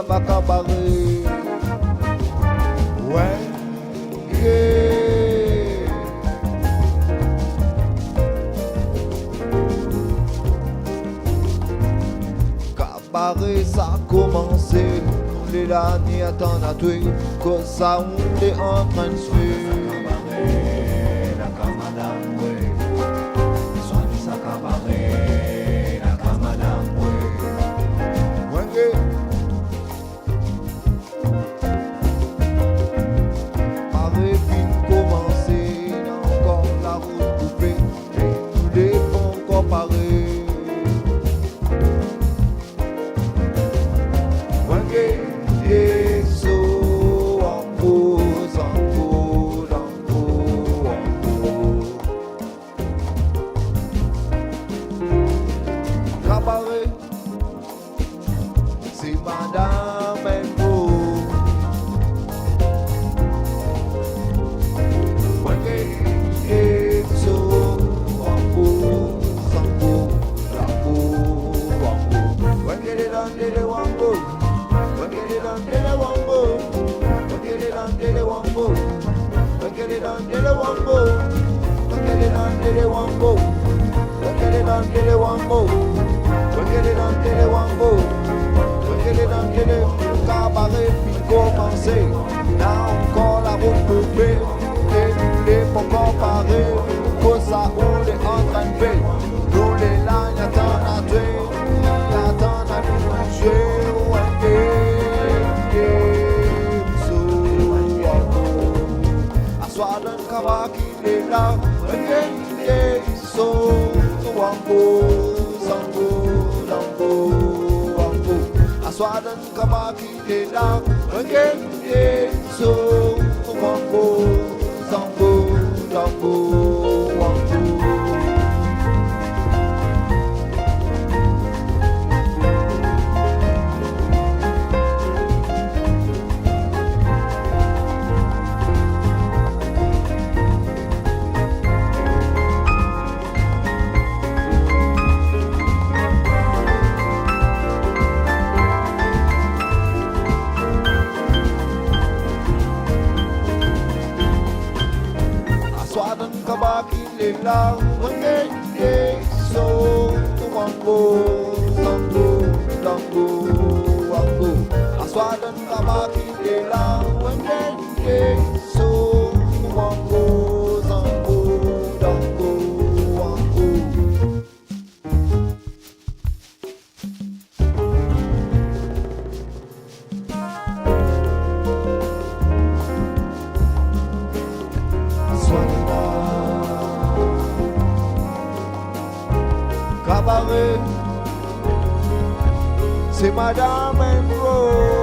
pas cabaret. Ouais, yeah. Cabaret, ça a commencé. Les l'année attendent à tuer, que ça on est en train de se faire. C'est Madame Engo. Cabaret puis commencer, là encore la route coupée, et pour comparer, pour ça on est en train de faire, nous les lignes attendent à tuer, attendent à nous tuer, assoir d'un cabaret qui est là, assoir d'un cabaret qui est là, so wambo, zambo, lambo, wambo. La wenge so wambo zambo lambo wambo aswadan kabaki de la wenge so wambo zambo lambo wambo. Cabaret, c'est Madame Engo.